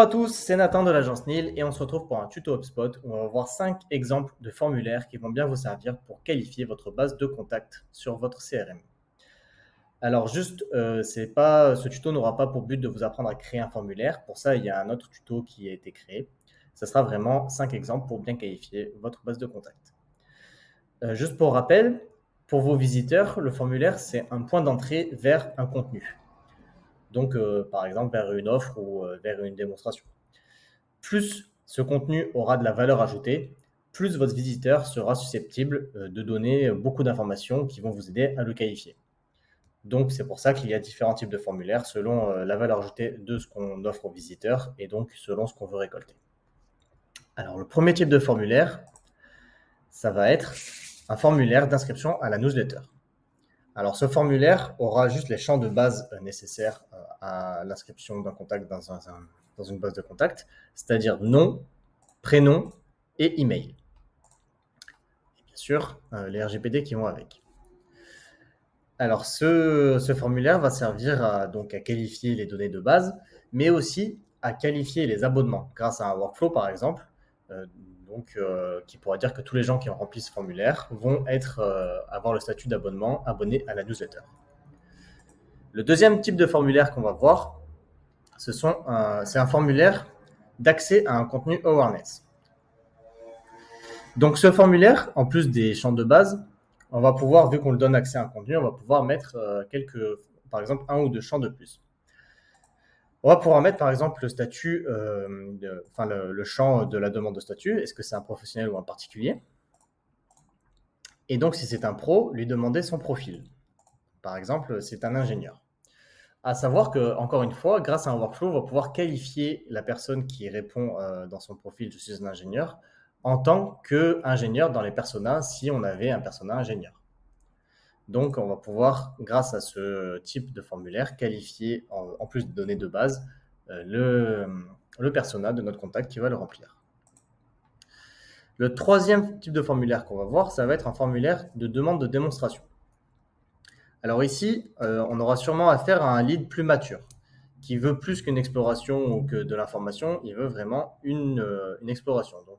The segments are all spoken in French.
à tous, c'est Nathan de l'agence NIL et on se retrouve pour un tuto HubSpot où on va voir 5 exemples de formulaires qui vont bien vous servir pour qualifier votre base de contact sur votre CRM. Alors ce tuto n'aura pas pour but de vous apprendre à créer un formulaire. Pour ça, il y a un autre tuto qui a été créé. Ce sera vraiment 5 exemples pour bien qualifier votre base de contact. Juste pour rappel, pour vos visiteurs, le formulaire, c'est un point d'entrée vers un contenu. Donc, par exemple, vers une offre ou vers une démonstration. Plus ce contenu aura de la valeur ajoutée, plus votre visiteur sera susceptible de donner beaucoup d'informations qui vont vous aider à le qualifier. Donc, c'est pour ça qu'il y a différents types de formulaires selon la valeur ajoutée de ce qu'on offre aux visiteurs et donc selon ce qu'on veut récolter. Alors, le premier type de formulaire, ça va être un formulaire d'inscription à la newsletter. Alors, ce formulaire aura juste les champs de base nécessaires à l'inscription d'un contact dans une base de contact, c'est-à-dire nom, prénom et email. Et bien sûr, les RGPD qui vont avec. Alors, ce formulaire va servir à qualifier les données de base, mais aussi à qualifier les abonnements grâce à un workflow, par exemple, qui pourra dire que tous les gens qui ont rempli ce formulaire vont avoir le statut d'abonnement abonné à la newsletter. Le deuxième type de formulaire qu'on va voir, c'est un formulaire d'accès à un contenu awareness. Donc ce formulaire, en plus des champs de base, on va pouvoir, vu qu'on le donne accès à un contenu, on va pouvoir mettre par exemple, un ou deux champs de plus. On va pouvoir mettre par exemple le statut, le champ de la demande de statut. Est-ce que c'est un professionnel ou un particulier? Et donc si c'est un pro, lui demander son profil. Par exemple, c'est un ingénieur. À savoir que, encore une fois, grâce à un workflow, on va pouvoir qualifier la personne qui répond dans son profil « Je suis un ingénieur » en tant qu'ingénieur dans les personas si on avait un persona ingénieur. Donc, on va pouvoir, grâce à ce type de formulaire, qualifier, en plus de données de base, le persona de notre contact qui va le remplir. Le troisième type de formulaire qu'on va voir, ça va être un formulaire de demande de démonstration. Alors ici, on aura sûrement affaire à un lead plus mature, qui veut plus qu'une exploration ou que de l'information, il veut vraiment une exploration. Donc,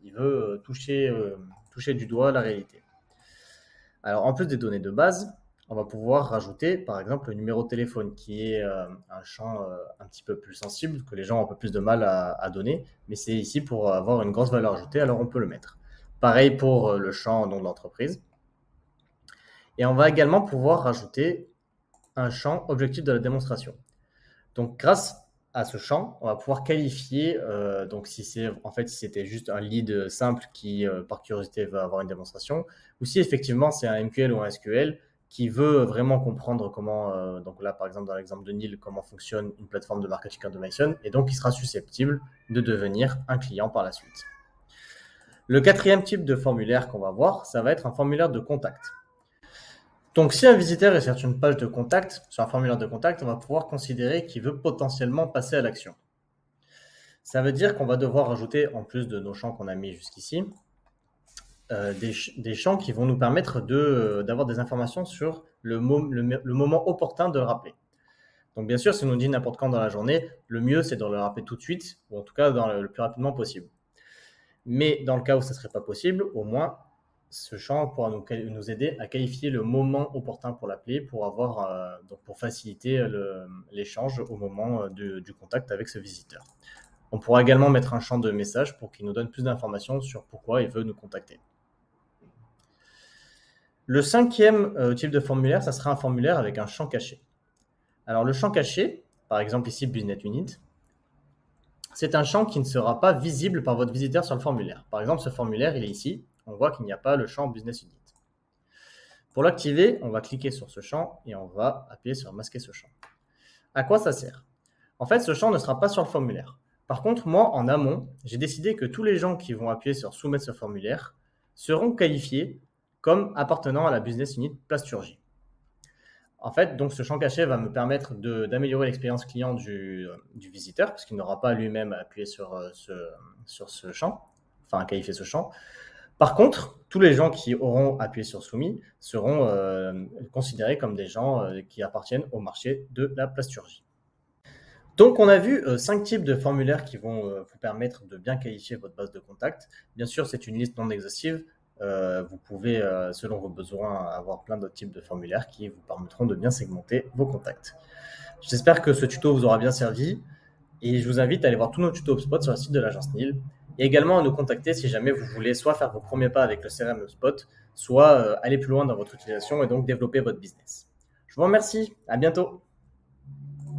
il veut toucher du doigt la réalité. Alors, en plus des données de base, on va pouvoir rajouter, par exemple, le numéro de téléphone, qui est un champ un petit peu plus sensible, que les gens ont un peu plus de mal à donner, mais c'est ici pour avoir une grosse valeur ajoutée, alors on peut le mettre. Pareil pour le champ nom de l'entreprise. Et on va également pouvoir rajouter un champ objectif de la démonstration. Donc, grâce à ce champ, on va pouvoir qualifier, si c'était juste un lead simple qui, par curiosité, veut avoir une démonstration, ou si effectivement c'est un MQL ou un SQL qui veut vraiment comprendre comment, donc là par exemple dans l'exemple de NIL, comment fonctionne une plateforme de marketing automation, et donc il sera susceptible de devenir un client par la suite. Le quatrième type de formulaire qu'on va voir, ça va être un formulaire de contact. Donc, si un visiteur est sur une page de contact, sur un formulaire de contact, on va pouvoir considérer qu'il veut potentiellement passer à l'action. Ça veut dire qu'on va devoir ajouter, en plus de nos champs qu'on a mis jusqu'ici, des champs qui vont nous permettre d'avoir des informations sur le moment opportun de le rappeler. Donc, bien sûr, si on nous dit n'importe quand dans la journée, le mieux, c'est de le rappeler tout de suite, ou en tout cas le plus rapidement possible. Mais dans le cas où ça ne serait pas possible, au moins, ce champ pourra nous aider à qualifier le moment opportun pour l'appeler, pour faciliter l'échange au moment du contact avec ce visiteur. On pourra également mettre un champ de message pour qu'il nous donne plus d'informations sur pourquoi il veut nous contacter. Le cinquième type de formulaire, ça sera un formulaire avec un champ caché. Alors le champ caché, par exemple ici Business Unit, c'est un champ qui ne sera pas visible par votre visiteur sur le formulaire. Par exemple, ce formulaire, il est ici. On voit qu'il n'y a pas le champ Business Unit. Pour l'activer, on va cliquer sur ce champ et on va appuyer sur masquer ce champ. À quoi ça sert? En fait, ce champ ne sera pas sur le formulaire. Par contre, moi, en amont, j'ai décidé que tous les gens qui vont appuyer sur soumettre ce formulaire seront qualifiés comme appartenant à la Business Unit Plasturgie. En fait, donc ce champ caché va me permettre d'améliorer l'expérience client du visiteur, parce qu'il n'aura pas lui-même à appuyer sur ce champ, enfin à qualifier ce champ. Par contre, tous les gens qui auront appuyé sur soumis seront considérés comme des gens qui appartiennent au marché de la plasturgie. Donc, on a vu 5 types de formulaires qui vont vous permettre de bien qualifier votre base de contacts. Bien sûr, c'est une liste non exhaustive. Vous pouvez, selon vos besoins, avoir plein d'autres types de formulaires qui vous permettront de bien segmenter vos contacts. J'espère que ce tuto vous aura bien servi et je vous invite à aller voir tous nos tutos HubSpot sur le site de l'agence NIL et également à nous contacter si jamais vous voulez soit faire vos premiers pas avec le CRM HubSpot, soit aller plus loin dans votre utilisation et donc développer votre business. Je vous remercie, à bientôt.